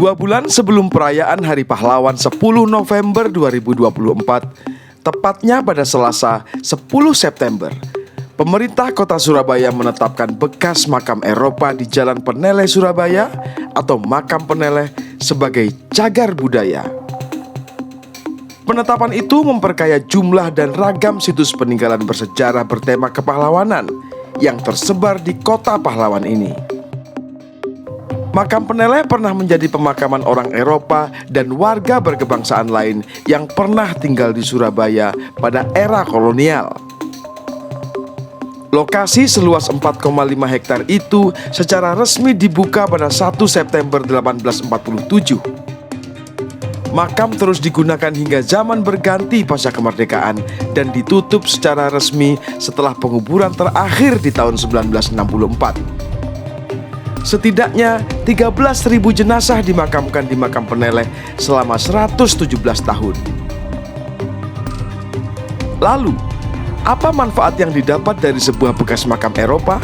2 bulan sebelum perayaan Hari Pahlawan 10 November 2024, tepatnya pada Selasa 10 September, pemerintah kota Surabaya menetapkan bekas makam Eropa di Jalan Peneleh Surabaya atau Makam Peneleh sebagai cagar budaya. Penetapan itu memperkaya jumlah dan ragam situs peninggalan bersejarah bertema kepahlawanan yang tersebar di kota pahlawan ini. Makam Peneleh pernah menjadi pemakaman orang Eropa dan warga berkebangsaan lain yang pernah tinggal di Surabaya pada era kolonial. Lokasi seluas 4,5 hektar itu secara resmi dibuka pada 1 September 1847. Makam terus digunakan hingga zaman berganti pasca kemerdekaan dan ditutup secara resmi setelah penguburan terakhir di tahun 1964. Setidaknya 13.000 jenazah dimakamkan di Makam Peneleh selama 117 tahun. Lalu, apa manfaat yang didapat dari sebuah bekas makam Eropa?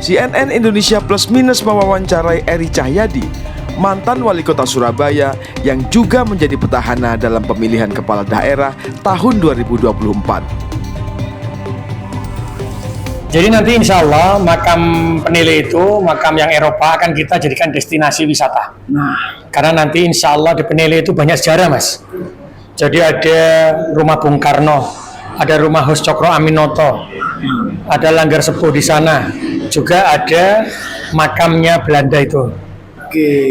CNN Indonesia Plus Minus mewawancarai Eri Cahyadi, mantan wali kota Surabaya yang juga menjadi petahana dalam pemilihan kepala daerah tahun 2024. Jadi nanti insya Allah makam Peneleh itu, makam yang Eropa akan kita jadikan destinasi wisata. Karena nanti insya Allah di Peneleh itu banyak sejarah, Mas. Jadi ada rumah Bung Karno, ada rumah Hos Cokro Aminoto, ada Langgar Sepuh di sana, juga ada makamnya Belanda itu.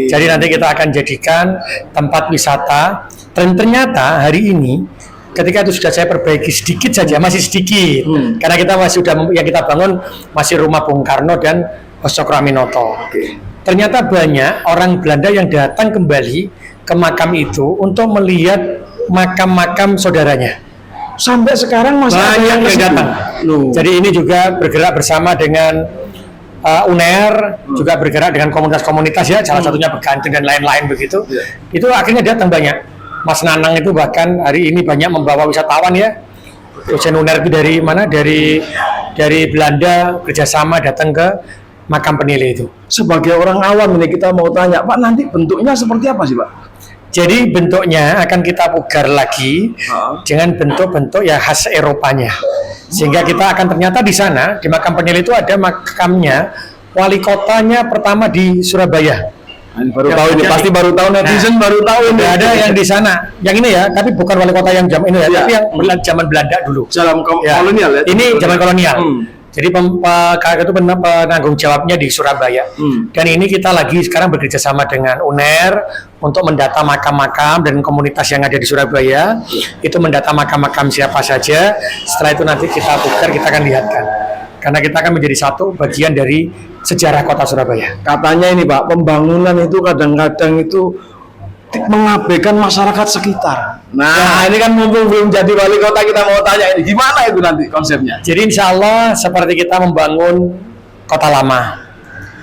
Jadi nanti kita akan jadikan tempat wisata. Dan ternyata hari ini ketika itu sudah saya perbaiki sedikit saja, masih sedikit, karena kita masih yang kita bangun masih rumah Bung Karno dan Hos Cokro Aminoto. Ternyata banyak orang Belanda yang datang kembali ke makam itu untuk melihat makam-makam saudaranya. Sampai sekarang masih banyak yang datang. Jadi ini juga bergerak bersama dengan UNER, juga bergerak dengan komunitas-komunitas ya, salah satunya Beganten dan lain-lain begitu. Itu akhirnya datang banyak. Mas Nanang itu bahkan hari ini banyak membawa wisatawan ya. Dosen UNER itu dari mana? Dari Belanda kerjasama datang ke Makam Peneleh itu. Sebagai orang awam ini kita mau tanya, Pak, nanti bentuknya seperti apa sih, Pak? Jadi bentuknya akan kita pugar lagi dengan bentuk-bentuk ya khas Eropanya. Sehingga kita akan ternyata di sana di Makam Peneleh itu ada makamnya wali kotanya pertama di Surabaya. Baru tahu ini, pasti baru tahu netizen, baru tahu ini. Ada yang di sana, yang ini ya, tapi bukan wali kota yang zaman ini ya, tapi yang zaman Belanda dulu. Kolonial ya. Ini zaman kolonial. Jadi itu penanggung jawabnya di Surabaya. Dan ini kita lagi sekarang bekerja sama dengan UNER untuk mendata makam-makam dan komunitas yang ada di Surabaya. Itu mendata makam-makam siapa saja. Setelah itu nanti kita pugar, kita akan lihatkan. Karena kita akan menjadi satu bagian dari sejarah kota Surabaya. Katanya ini, Pak, pembangunan itu kadang-kadang itu mengabaikan masyarakat sekitar. Nah, ini kan mumpung belum jadi wali kota, kita mau tanya ini gimana itu nanti konsepnya. Jadi insya Allah seperti kita membangun kota lama,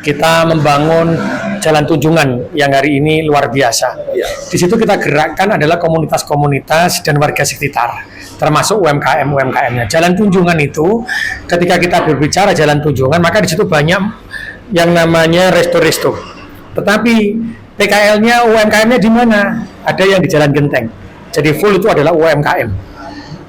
kita membangun jalan tunjungan yang hari ini luar biasa. Di situ kita gerakkan adalah komunitas-komunitas dan warga sekitar, termasuk UMKM-UMKM-nya. Jalan tunjungan itu, ketika kita berbicara jalan tunjungan, maka di situ banyak yang namanya resto-resto. Tetapi PKL-nya, UMKM-nya di mana? Ada yang di Jalan Genteng. Jadi full itu adalah UMKM.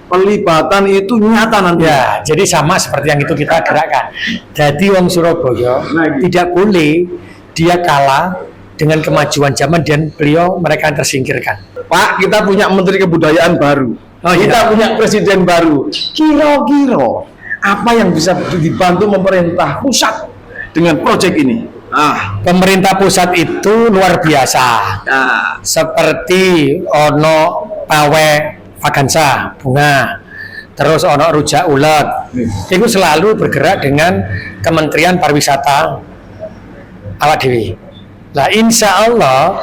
Pelibatan itu nyata nanti. Ya, jadi sama seperti yang itu kita gerakkan. Jadi wong Surabaya tidak boleh dia kalah dengan kemajuan zaman dan mereka yang tersingkirkan. Pak, kita punya Menteri Kebudayaan baru. Kita punya Presiden baru. Kira-kira apa yang bisa dibantu pemerintah pusat dengan proyek ini? Pemerintah pusat itu luar biasa. Seperti ono pawe vagansa bunga, terus ono rujak ulet. Itu selalu bergerak dengan Kementerian Pariwisata awak dewi. Nah, insya Allah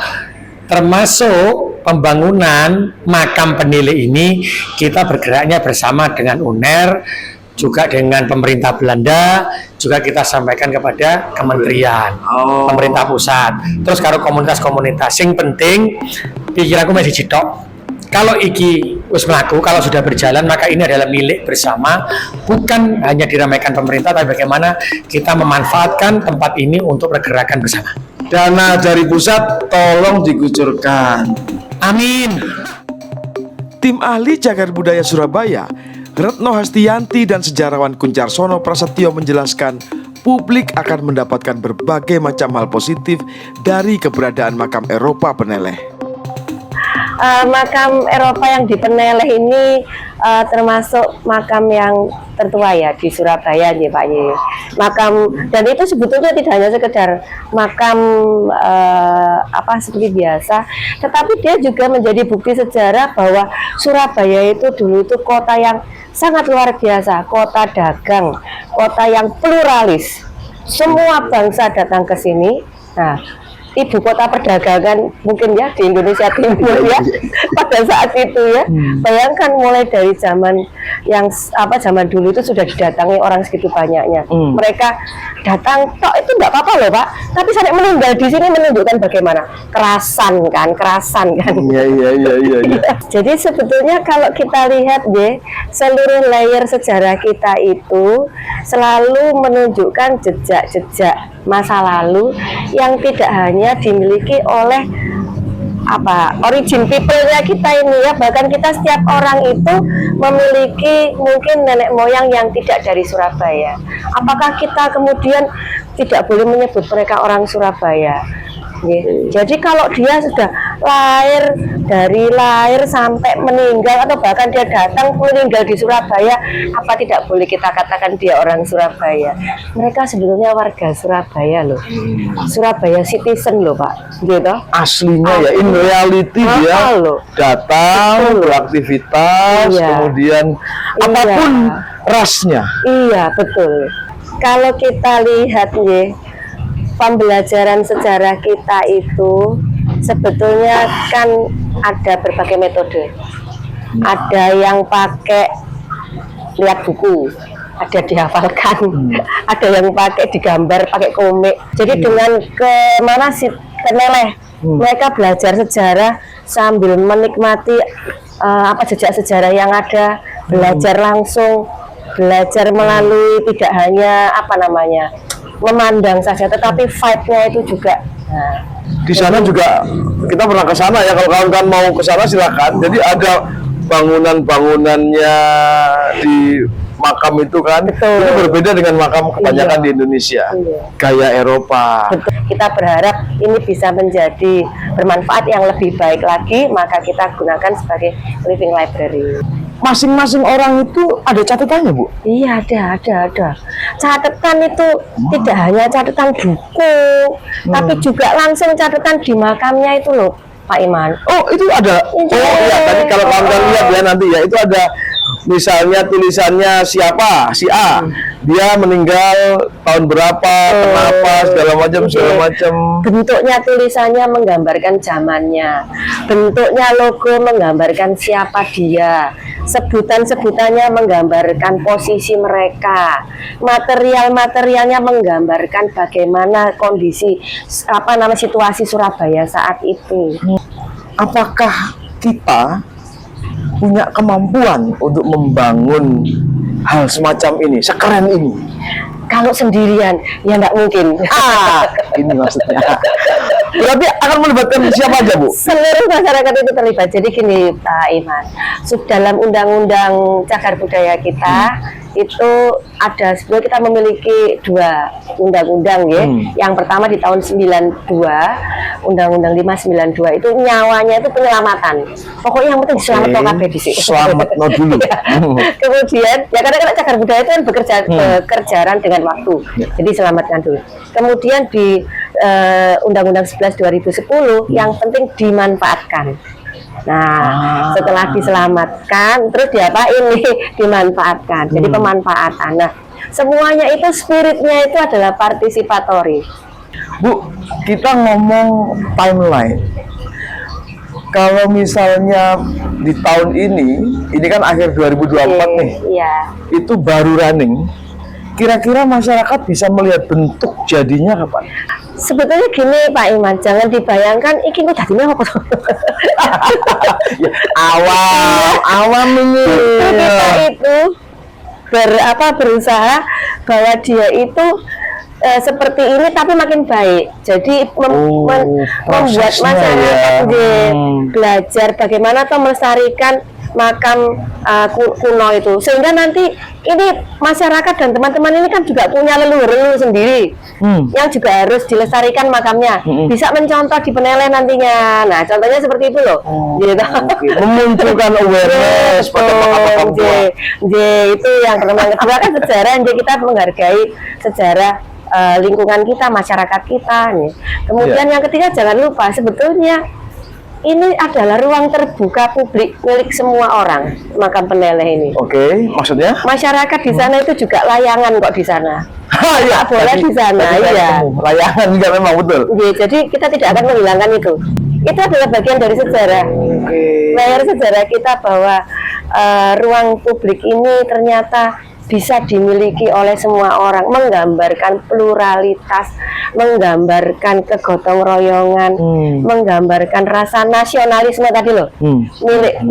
termasuk pembangunan Makam Peneleh ini kita bergeraknya bersama dengan UNER, juga dengan pemerintah Belanda, juga kita sampaikan kepada kementerian, pemerintah pusat. Terus kalau komunitas-komunitas, yang penting pikiranku masih citok. Kalau iki wis mlaku, kalau sudah berjalan, maka ini adalah milik bersama, bukan hanya diramaikan pemerintah, tapi bagaimana kita memanfaatkan tempat ini untuk pergerakan bersama. Dana dari pusat tolong dikucurkan. Amin. Tim ahli Cagar Budaya Surabaya, Retno Hastianti dan sejarawan Kuncarsono Prasetyo menjelaskan publik akan mendapatkan berbagai macam hal positif dari keberadaan makam Eropa Peneleh. Makam Eropa yang di Peneleh ini termasuk makam yang tertua ya di Surabaya nih Pak Ye. Makam, dan itu sebetulnya tidak hanya sekedar makam seperti biasa, tetapi dia juga menjadi bukti sejarah bahwa Surabaya itu dulu itu kota yang sangat luar biasa, kota dagang, kota yang pluralis. Semua bangsa datang ke sini. Nah, ibu kota perdagangan mungkin ya di Indonesia Timur ya pada saat itu ya. Bayangkan mulai dari zaman dulu itu sudah didatangi orang segitu banyaknya. Mereka datang tok itu nggak apa-apa loh Pak, tapi sampai meninggal di sini menunjukkan bagaimana kerasan kan. Iya. Jadi sebetulnya kalau kita lihat seluruh layer sejarah kita itu selalu menunjukkan jejak-jejak masa lalu yang tidak hanya dimiliki oleh origin people-nya kita ini ya, bahkan kita setiap orang itu memiliki mungkin nenek moyang yang tidak dari Surabaya. Apakah kita kemudian tidak boleh menyebut mereka orang Surabaya? Jadi kalau dia sudah dari lahir sampai meninggal atau bahkan dia datang meninggal di Surabaya, apa tidak boleh kita katakan dia orang Surabaya? Mereka sebetulnya warga Surabaya loh, Surabaya citizen loh Pak, gitu. Aslinya ya, in reality dia datang beraktivitas, kemudian apapun rasnya. Iya betul. Kalau kita lihat pembelajaran sejarah kita itu sebetulnya kan ada berbagai metode. Ada yang pakai lihat buku, ada dihafalkan, ada yang pakai digambar, pakai komik. Jadi dengan kemana si Peneleh, mereka belajar sejarah sambil menikmati jejak sejarah yang ada, belajar langsung, belajar melalui tidak hanya memandang saja, tetapi vibe-nya itu juga. Di sana juga kita pernah ke sana ya, kalau kawan-kawan mau ke sana silakan. Jadi ada bangunan-bangunannya di makam itu kan. Betul. Itu berbeda dengan makam kebanyakan di Indonesia. Gaya Eropa. Betul. Kita berharap ini bisa menjadi bermanfaat yang lebih baik lagi, maka kita gunakan sebagai living library. Masing-masing orang itu ada catatannya, Bu? Iya, ada. Catatan itu tidak hanya catatan buku, tapi juga langsung catatan di makamnya itu loh, Pak Iman. Oh, itu ada. Oh iya, tadi kalau kawan-kawan lihat ya nanti ya, itu ada misalnya tulisannya siapa, si A. Dia meninggal tahun berapa, kenapa, segala macam. Bentuknya tulisannya menggambarkan zamannya, bentuknya logo menggambarkan siapa dia, sebutan-sebutannya menggambarkan posisi mereka, materialnya menggambarkan bagaimana kondisi situasi Surabaya saat itu. Apakah kita punya kemampuan untuk membangun hal semacam ini, sekeren ini? Kalau sendirian ya nggak mungkin. Ini maksudnya. Berarti akan melibatkan siapa aja, Bu? Seluruh masyarakat itu terlibat. Jadi gini Pak Iman, dalam undang-undang cagar budaya kita itu ada, sebenarnya kita memiliki 2 undang-undang ya. Yang pertama di tahun 92, Undang-Undang 592 itu nyawanya itu penyelamatan. Pokoknya yang penting selamat kabeh di sini. Selamat dulu. Kemudian ya kadang-kadang cagar budaya itu kan bekerjaan dengan waktu. Jadi selamatkan dulu. Kemudian di Undang-Undang 11 2010 yang penting dimanfaatkan. Nah, setelah diselamatkan, terus diapain nih? Dimanfaatkan. Jadi pemanfaatan. Nah, semuanya itu spiritnya itu adalah partisipatory. Bu, kita ngomong timeline. Kalau misalnya di tahun ini kan akhir 2024 nih. Iya. Itu baru running. Kira-kira masyarakat bisa melihat bentuk jadinya kapan? Sebetulnya gini Pak Iman, jangan dibayangkan iki kok jadinya apa tuh? Ya, awam ini. Kita itu berusaha bahwa dia itu seperti ini tapi makin baik. Jadi membuat prosesnya masyarakat ya. belajar bagaimana tuh melestarikan makam kuno itu, sehingga nanti ini masyarakat dan teman-teman ini kan juga punya leluhur sendiri yang juga harus dilestarikan makamnya, bisa mencontoh di Peneleh nantinya. Nah, contohnya seperti itu loh, gitu. Memunculkan awareness pada makam-makam tua. Itu yang pertama. Kedua kan sejarah, kita menghargai sejarah lingkungan kita, masyarakat kita nih. Kemudian yang ketiga, jangan lupa sebetulnya ini adalah ruang terbuka publik milik semua orang, makam Peneleh ini. Oke, maksudnya? Masyarakat di sana itu juga layangan kok di sana. Ya, Boleh di sana, iya. Layangan juga memang betul. Iya, jadi kita tidak akan menghilangkan itu. Itu adalah bagian dari sejarah. Layar sejarah kita bahwa ruang publik ini ternyata bisa dimiliki oleh semua orang, menggambarkan pluralitas, menggambarkan kegotong royongan, menggambarkan rasa nasionalisme tadi loh, milik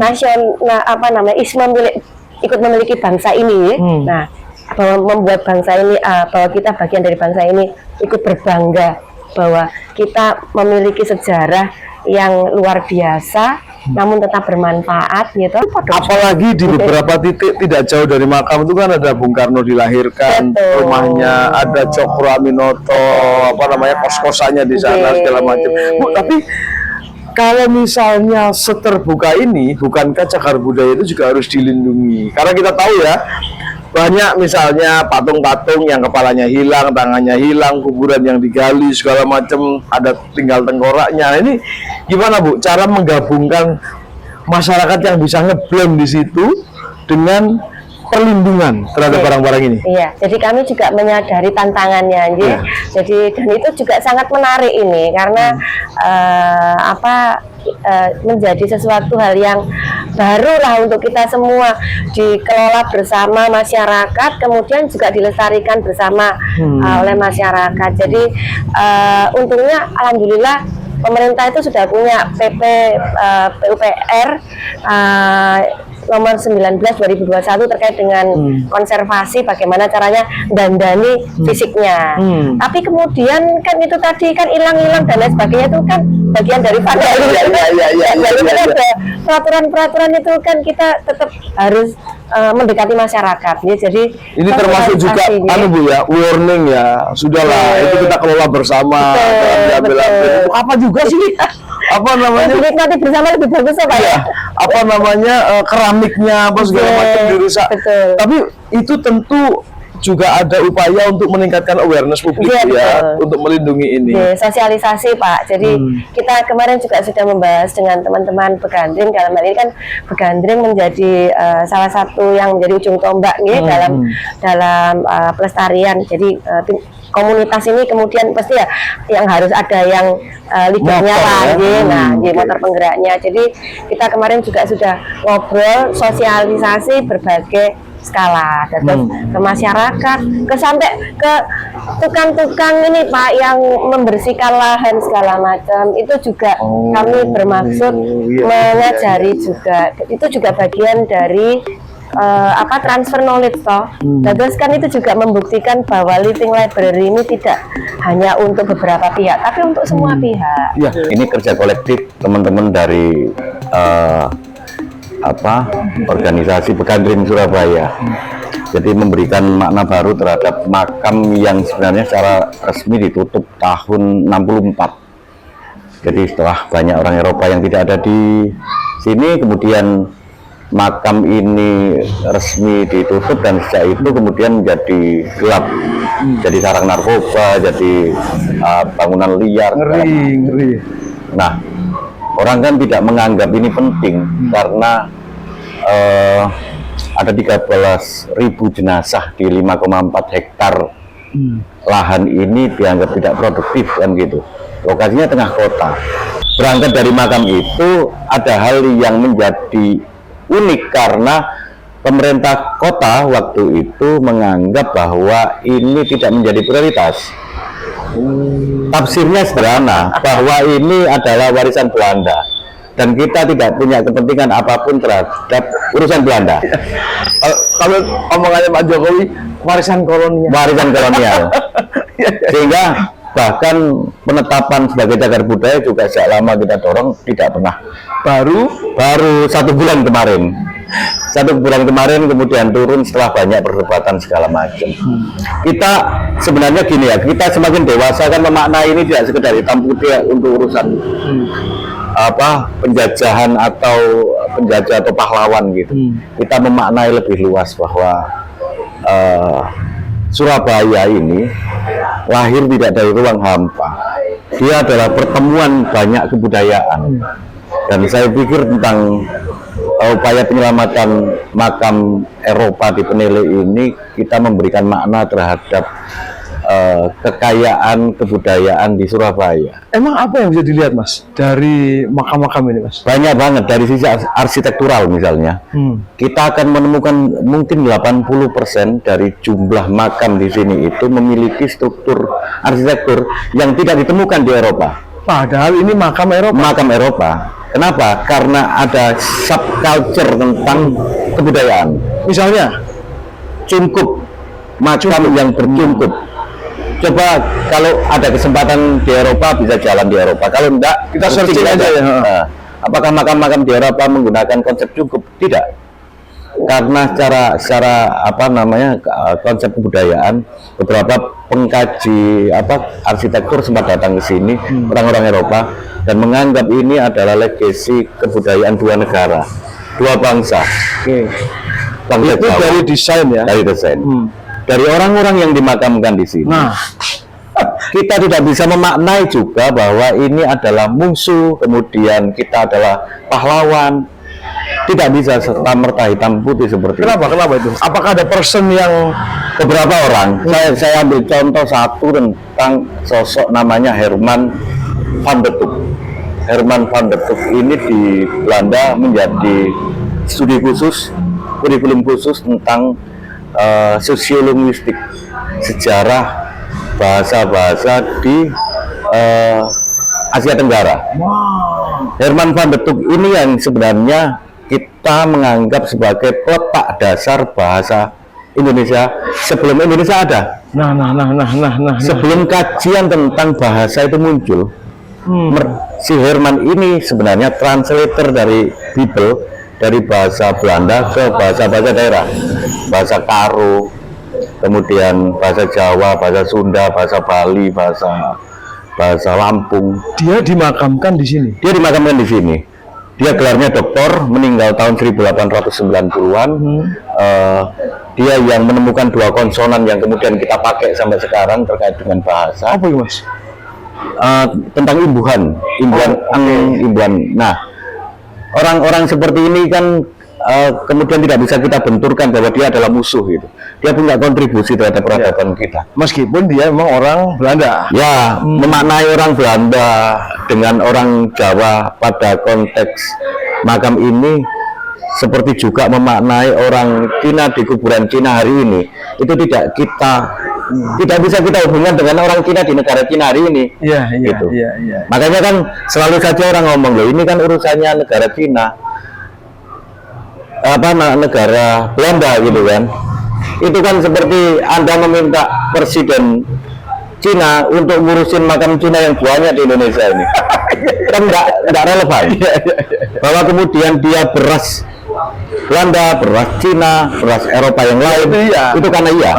isme milik ikut memiliki bangsa ini. Nah, bahwa membuat bangsa ini, bahwa kita bagian dari bangsa ini, ikut berbangga bahwa kita memiliki sejarah yang luar biasa, namun tetap bermanfaat gitu. Apalagi di beberapa titik tidak jauh dari makam itu kan ada Bung Karno dilahirkan, rumahnya, ada Cokro Aminoto, kos-kosannya di sana segala macam. Bu, tapi kalau misalnya seterbuka ini, bukankah cagar budaya itu juga harus dilindungi? Karena kita tahu ya, banyak misalnya patung-patung yang kepalanya hilang, tangannya hilang, kuburan yang digali segala macam, ada tinggal tengkoraknya. Ini gimana Bu, cara menggabungkan masyarakat yang bisa ngeblend di situ dengan perlindungan terhadap barang-barang ini? Iya, jadi kami juga menyadari tantangannya, jadi dan itu juga sangat menarik ini karena menjadi sesuatu hal yang baru lah untuk kita semua, dikelola bersama masyarakat, kemudian juga dilestarikan bersama oleh masyarakat. Jadi untungnya alhamdulillah pemerintah itu sudah punya PUPR nomor 19 2021 terkait dengan konservasi, bagaimana caranya dandani fisiknya. Tapi kemudian kan itu tadi kan hilang-hilang dan lain sebagainya itu kan bagian dari ada peraturan-peraturan itu kan kita tetap harus mendekati masyarakat ya. Jadi ini termasuk juga Bu ya, warning ya, sudahlah itu kita kelola bersama. Itu apa juga sih? Apa namanya? Dinikmati bersama lebih bagus Pak ya. Apa namanya, keramiknya apa segala macam dirusak. Tapi itu tentu juga ada upaya untuk meningkatkan awareness publik untuk melindungi ini. Sosialisasi Pak. Jadi kita kemarin juga sudah membahas dengan teman-teman Begandring. Dalam hal ini kan Begandring menjadi salah satu yang menjadi ujung tombak dalam pelestarian. Jadi komunitas ini kemudian pasti ya yang harus ada yang leadernya motor penggeraknya. Jadi kita kemarin juga sudah ngobrol sosialisasi berbagai skala, terus ke masyarakat, sampai ke tukang-tukang ini Pak yang membersihkan lahan segala macam, itu juga kami bermaksud mengajari juga. Itu juga bagian dari transfer knowledge toh. Terus kan itu juga membuktikan bahwa living library ini tidak hanya untuk beberapa pihak, tapi untuk semua pihak. Ya, ini kerja kolektif teman-teman dari organisasi Begandring Surabaya. Jadi memberikan makna baru terhadap makam yang sebenarnya secara resmi ditutup tahun 64. Jadi setelah banyak orang Eropa yang tidak ada di sini, kemudian makam ini resmi ditutup dan sejak itu kemudian menjadi gelap, jadi sarang narkoba, jadi bangunan liar. Ngeri. Nah, orang kan tidak menganggap ini penting karena ada 13.000 jenazah di 5,4 hektar lahan ini dianggap tidak produktif kan gitu. Lokasinya tengah kota. Berangkat dari makam itu ada hal yang menjadi unik karena pemerintah kota waktu itu menganggap bahwa ini tidak menjadi prioritas. Tafsirnya sederhana, bahwa ini adalah warisan Belanda dan kita tidak punya kepentingan apapun terhadap urusan Belanda. Kalau omongannya Pak Jokowi, warisan kolonial. Warisan kolonial. Sehingga bahkan penetapan sebagai cagar budaya juga sejak lama kita dorong tidak pernah. Baru 1 bulan kemarin. 1 bulan kemarin kemudian turun setelah banyak perdebatan segala macam. Kita sebenarnya gini ya, kita semakin dewasa kan memaknai ini tidak sekedar hitam putih ya, untuk urusan penjajahan atau penjajah atau pahlawan gitu. Kita memaknai lebih luas bahwa Surabaya ini lahir tidak dari ruang hampa. Dia adalah pertemuan banyak kebudayaan. Dan saya pikir tentang upaya penyelamatan makam Eropa di Penele ini, kita memberikan makna terhadap kekayaan kebudayaan di Surabaya. Emang apa yang bisa dilihat Mas dari makam-makam ini Mas? Banyak banget, dari sisi arsitektural misalnya. Kita akan menemukan mungkin 80% dari jumlah makam di sini itu memiliki struktur arsitektur yang tidak ditemukan di Eropa. Padahal ini makam Eropa. Makam Eropa. Kenapa? Karena ada subculture tentang kebudayaan. Misalnya Cungkup, makam yang bercungkup. Coba kalau ada kesempatan di Eropa bisa jalan di Eropa. Kalau enggak, kita searching aja ya. Nah, apakah makam-makam di Eropa menggunakan konsep cungkup? Tidak. Karena secara konsep kebudayaan, beberapa pengkaji arsitektur sempat datang ke sini, orang-orang Eropa, dan menganggap ini adalah legasi kebudayaan dua negara, dua bangsa. Bangsa itu Jawa. dari desain ya. Dari desain. Dari orang-orang yang dimakamkan di sini. Nah, kita tidak bisa memaknai juga bahwa ini adalah musuh, kemudian kita adalah pahlawan. Tidak bisa serta-merta hitam putih seperti itu. kenapa itu? Apakah ada person yang Beberapa orang, saya ambil contoh satu tentang sosok namanya Herman van der Toek. Herman van der Toek ini di Belanda menjadi studi khusus, kurikulum khusus tentang sosiolinguistik, sejarah bahasa-bahasa di Asia Tenggara. Herman van der Toek ini yang sebenarnya kita menganggap sebagai peletak dasar bahasa Indonesia sebelum Indonesia ada. Sebelum kajian tentang bahasa itu muncul, si Herman ini sebenarnya translator dari Bible, dari bahasa Belanda ke bahasa-bahasa daerah, bahasa Karo, kemudian bahasa Jawa, bahasa Sunda, bahasa Bali, bahasa Lampung. dia dimakamkan di sini? Dia dimakamkan di sini. Dia gelarnya doktor, meninggal tahun 1890-an. Dia yang menemukan 2 konsonan yang kemudian kita pakai sampai sekarang terkait dengan bahasa. Apa itu Mas? Tentang imbuhan. Nah, orang-orang seperti ini kan kemudian tidak bisa kita benturkan bahwa dia adalah musuh gitu. Dia punya kontribusi terhadap peradaban kita. Meskipun dia memang orang Belanda. Ya, memaknai orang Belanda dengan orang Jawa pada konteks makam ini seperti juga memaknai orang Cina di kuburan Cina hari ini. Itu tidak bisa kita hubungkan dengan orang Cina di negara Cina hari ini. Iya. Makanya kan selalu saja orang ngomong, loh ini kan urusannya negara Cina, negara Belanda gitu kan. Itu kan seperti Anda meminta presiden Cina untuk ngurusin makam Cina yang banyak di Indonesia ini. Kan enggak relevan. Bahwa kemudian dia beras Belanda, beras Cina, beras Eropa yang lain, itu karena iya.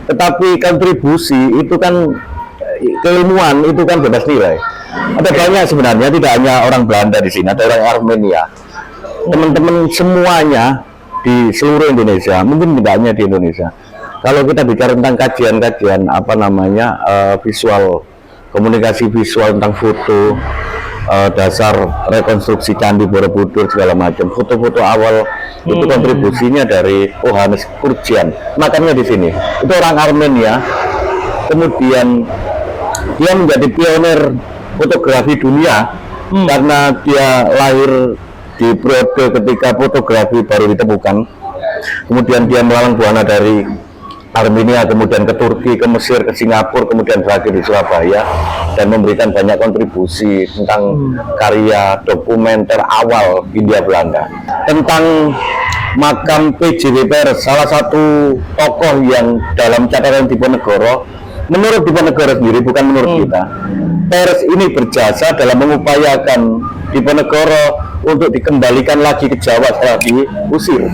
Tetapi kontribusi itu kan keilmuan itu kan bebas nilai. Ada banyak sebenarnya, tidak hanya orang Belanda di sini, ada orang Armenia. Teman-teman semuanya di seluruh Indonesia, mungkin tidak hanya di Indonesia. Kalau kita bicara tentang kajian-kajian visual, komunikasi visual tentang foto, dasar rekonstruksi Candi Borobudur segala macam, foto-foto awal itu kontribusinya dari Johannes Curtian, makamnya di sini. Itu orang Armenia. Kemudian dia menjadi pionir fotografi dunia karena dia lahir di periode ketika fotografi baru ditemukan. Kemudian dia melalang buana dari Armenia, kemudian ke Turki, ke Mesir, ke Singapura, kemudian berakhir di Surabaya dan memberikan banyak kontribusi tentang karya dokumenter awal Hindia Belanda. Tentang makam PJW Peres, salah satu tokoh yang dalam catatan Diponegoro menurut Diponegoro sendiri, bukan menurut kita, Peres ini berjasa dalam mengupayakan Diponegoro untuk dikembalikan lagi ke Jawa setelah diusir.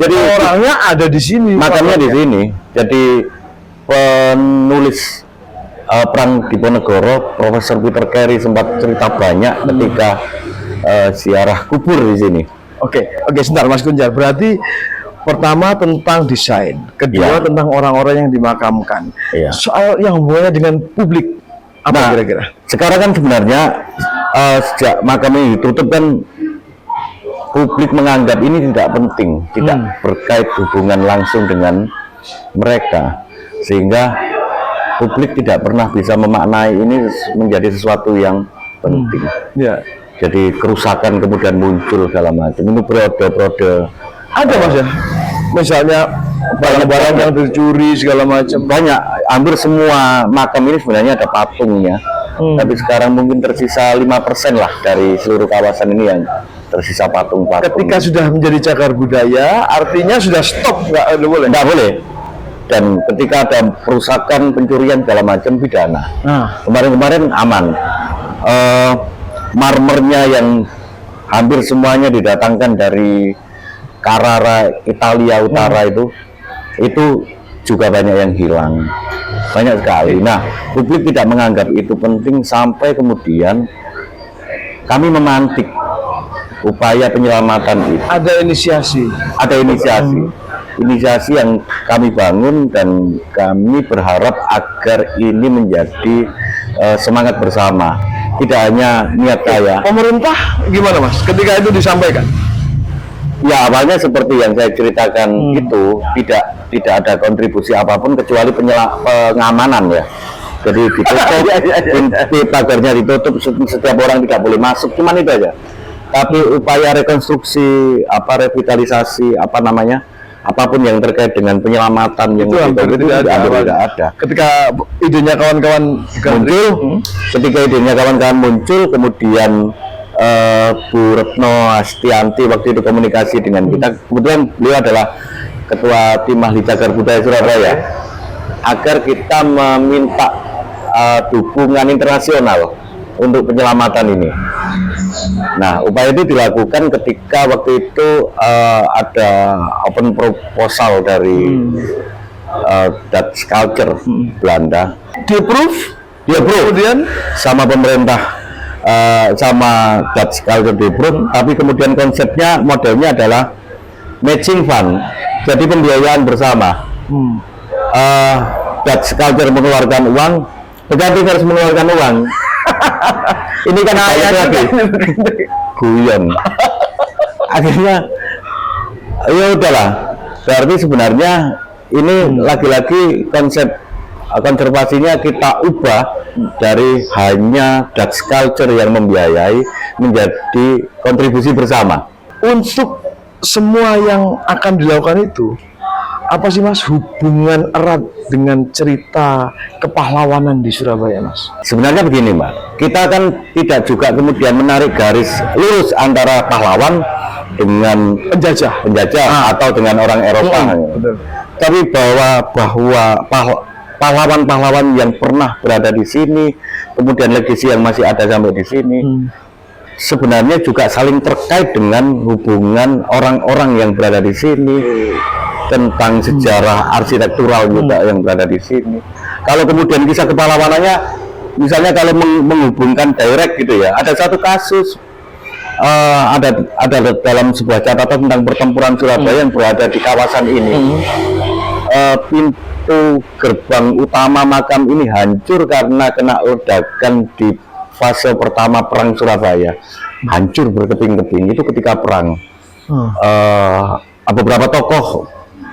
Jadi Orangnya ada di sini. makamnya di sini. Jadi penulis perang Diponegoro, Profesor Peter Carey sempat cerita banyak ketika ziarah kubur di sini. Oke, sebentar Mas Gunjar. Berarti pertama tentang desain, kedua Ya. tentang orang-orang yang dimakamkan. Iya. Soal yang hubungannya dengan publik, apa Nah, kira-kira? sekarang kan sebenarnya sejak makam ini ditutup kan publik menganggap ini tidak penting, tidak berkait hubungan langsung dengan mereka, sehingga publik tidak pernah bisa memaknai ini menjadi sesuatu yang penting. Ya, Jadi kerusakan kemudian muncul segala macam. Ini periode-periode ada Mas ya. Misalnya barang-barang yang dicuri segala macam. banyak, hampir semua makam ini sebenarnya ada patungnya. Tapi sekarang mungkin tersisa 5% lah dari seluruh kawasan ini yang tersisa patung-patung. Ketika sudah menjadi cagar budaya, artinya sudah stop, nggak boleh. Nggak boleh. Dan ketika ada perusakan, pencurian segala macam, pidana. Nah, Kemarin-kemarin aman. Marmernya yang hampir semuanya didatangkan dari Carrara, Italia Utara itu juga banyak yang hilang, banyak sekali. Nah, publik tidak menganggap itu penting sampai kemudian kami memantik upaya penyelamatan itu. ada inisiasi. Ada inisiasi yang kami bangun, dan kami berharap agar ini menjadi semangat bersama, tidak hanya niat saya. Pemerintah gimana Mas? Ketika itu disampaikan. Ya, awalnya seperti yang saya ceritakan itu tidak ada kontribusi apapun kecuali pengamanan ya. Jadi ditutup, pintu pagarnya ditutup, setiap orang tidak boleh masuk, cuman itu aja. Tapi upaya rekonstruksi, revitalisasi, apapun yang terkait dengan penyelamatan yang Itu hampir tidak ada. Ketika idenya kawan-kawan muncul, ketika idenya kawan-kawan muncul, kemudian Bu Retno Astianti waktu itu komunikasi dengan kita. Kebetulan beliau adalah Ketua Tim Ahli Cagar Budaya Surabaya, agar kita meminta dukungan internasional untuk penyelamatan ini. Nah, upaya itu dilakukan ketika waktu itu ada open proposal dari Dutch Culture Belanda, di-approve, kemudian sama pemerintah, sama Dutch Culture di-approve, tapi kemudian konsepnya, modelnya adalah matching fund, jadi pembiayaan bersama. Dutch Culture mengeluarkan uang, pengantin harus mengeluarkan uang. Ini kan balik lagi guyon. Akhirnya ya udahlah, berarti sebenarnya ini lagi-lagi konsep konservasinya kita ubah dari hanya Dutch Culture yang membiayai menjadi kontribusi bersama. Untuk semua yang akan dilakukan itu, apa sih Mas hubungan erat dengan cerita kepahlawanan di Surabaya, Mas? Sebenarnya begini Mbak, kita kan tidak juga kemudian menarik garis lurus antara pahlawan dengan Penjajah. atau dengan orang Eropa. Betul. Tapi bahwa pahlawan-pahlawan yang pernah berada di sini, kemudian legasi yang masih ada sampai di sini, sebenarnya juga saling terkait dengan hubungan orang-orang yang berada di sini, tentang sejarah arsitektural juga yang berada di sini. Kalau kemudian kisah kepahlawanannya, misalnya kalau menghubungkan direct gitu ya, ada satu kasus, ada dalam sebuah catatan tentang pertempuran Surabaya yang berada di kawasan ini. Pintu gerbang utama makam ini hancur karena kena ledakan di fase pertama perang Surabaya. Hancur berkeping-keping, itu ketika perang. Beberapa tokoh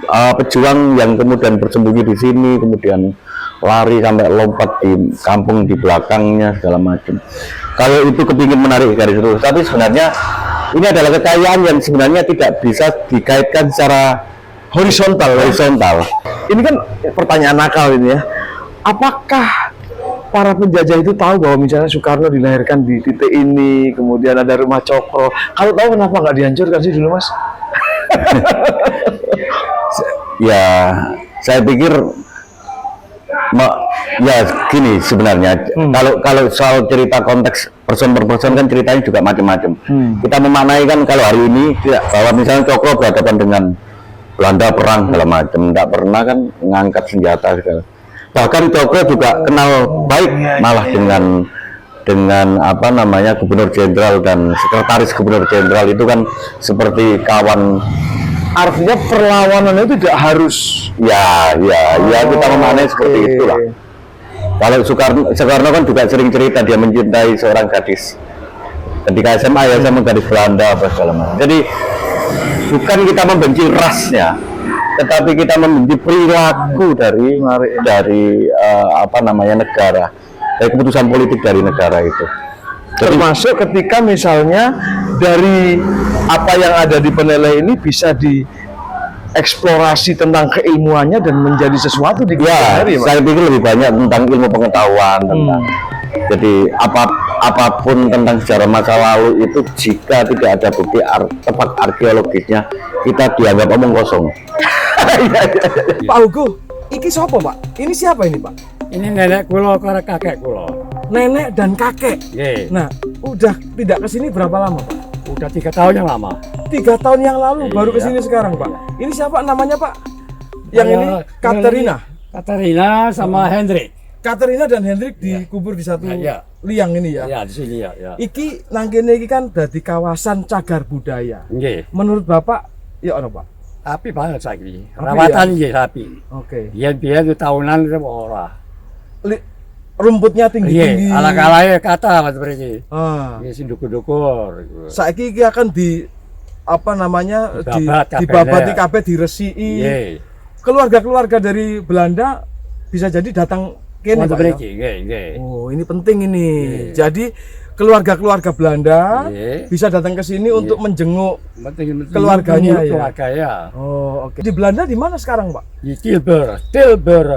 pejuang yang kemudian bersembunyi di sini, kemudian lari sampai lompat di kampung di belakangnya segala macam. Kalau itu kepingin menarik garis lurus, tapi sebenarnya ini adalah kekayaan yang sebenarnya tidak bisa dikaitkan secara horizontal. Ini kan pertanyaan nakal ini ya. Apakah para penjajah itu tahu bahwa misalnya Soekarno dilahirkan di titik ini, kemudian ada rumah Cokro? Kalau tahu kenapa nggak dihancurkan sih dulu, Mas? Ya, saya pikir Ya gini sebenarnya, kalau soal cerita konteks person per person kan ceritanya juga macam-macam. Kita memaknai kan kalau hari ini tidak, bahwa misalnya Cokro berhadapan dengan Belanda perang segala macam, tidak pernah kan mengangkat senjata segala. Bahkan Cokro juga kenal baik malah dengan apa namanya Gubernur Jenderal dan Sekretaris Gubernur Jenderal itu kan seperti kawan. Artinya perlawanan itu tidak harus. Ya kita memaknai seperti itulah. Kalau Soekarno kan juga sering cerita dia mencintai seorang gadis. Ketika SMA ya sama gadis Belanda apa segala macam. Jadi bukan kita membenci rasnya, tetapi kita membenci perilaku dari apa namanya negara, dari keputusan politik dari negara itu. Jadi, Termasuk ketika misalnya dari apa yang ada di Peneleh ini bisa dieksplorasi tentang keilmuannya dan menjadi sesuatu di kemudian ya, hari, Mas. saya pikir lebih banyak tentang ilmu pengetahuan tentang. Jadi apapun tentang sejarah masa lalu itu jika tidak ada bukti tempat arkeologisnya kita dianggap omong kosong. Pak Hugo, iki siapa Pak? Ini siapa ini Pak? Ini nenek kulo karo kakek kulo. Nenek dan kakek. Nggih. Nah, udah tidak kesini berapa lama Pak? Udah 3 tahun yang lama. 3 tahun yang lalu baru Iya. kesini sekarang Pak. Ini siapa namanya Pak? Yang ini Katerina. Katerina sama Hendrik. Katerina dan Hendrik dikubur di satu Ya. liang ini ya. Ya di sini ya. Iki nangkene iki kan dari kawasan cagar budaya. Nggih. Menurut Bapak, ya ono Pak. Api banget saiki. Api Rawatan nggih api. Oke. Biyen-biyen itu tahunan itu ora. Rumputnya tinggi-tinggi. Iya, ala-kalanya kata Mas mriki. Ah. Nggih sing dukur-dukur gitu. Saiki iki akan di apa namanya Dibabati dibabati kabeh diresiki. Nggih. Keluarga-keluarga dari Belanda bisa jadi datang kene Mas Pak. mriki, Ya? nggih. Oh, ini penting ini. Iya. Jadi keluarga-keluarga Belanda Iya. bisa datang ke sini untuk menjenguk. Penting Keluarganya, ya? keluarga ya. Oh, oke. Di Belanda di mana sekarang, Pak? Di Tilburg.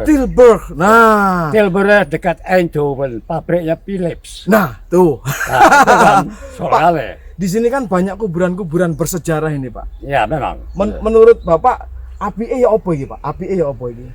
Tilburg. Nah. Tilburg dekat Eindhoven, pabriknya Philips. Nah, tuh. Nah, itu kan soalnya. Di sini kan banyak kuburan-kuburan bersejarah ini, Pak. Ya memang. Menurut Bapak, apike ya apa iki, Pak? Apike ya apa iki?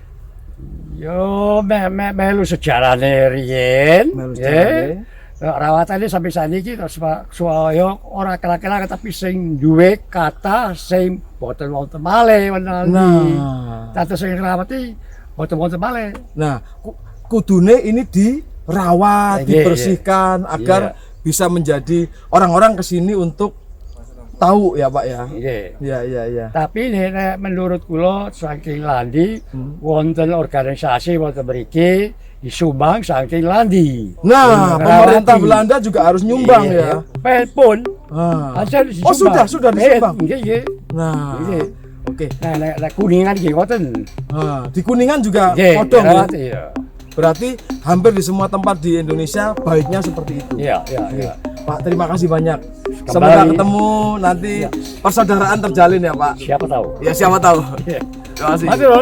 Yo melu sejarahne riyen. Melu nggih. sejarahne. Rawatane sampai saniki terus saya ora kira-kira tapi sing duwe kata sing boten wonten malih wonten. Nah. Tatus sing rawati boten wonten malih. Nah, kudune ini dirawat, Iya, dibersihkan agar bisa menjadi orang-orang kesini untuk tahu ya, Pak ya. Nggih. Iya. Tapi nek menurut kula saking Landi wonten organisasi wonten mriki disumbang saking Landi. Nah, pemerintah Belanda juga harus nyumbang ya. Pun Ah. hasil Oh, sudah disumbang. Nggih. Nah, Nggih. oke. Nek kuningan iki ngoten. Nah, di Kuningan juga Nggih. kodong ya. Iya. Berarti hampir di semua tempat di Indonesia baiknya seperti itu. Iya. Pak, terima kasih banyak. Kembali. Semoga ketemu nanti persaudaraan terjalin ya, Pak. Siapa tahu. Ya, siapa tahu. Iya. Terima kasih. Masih, Bro.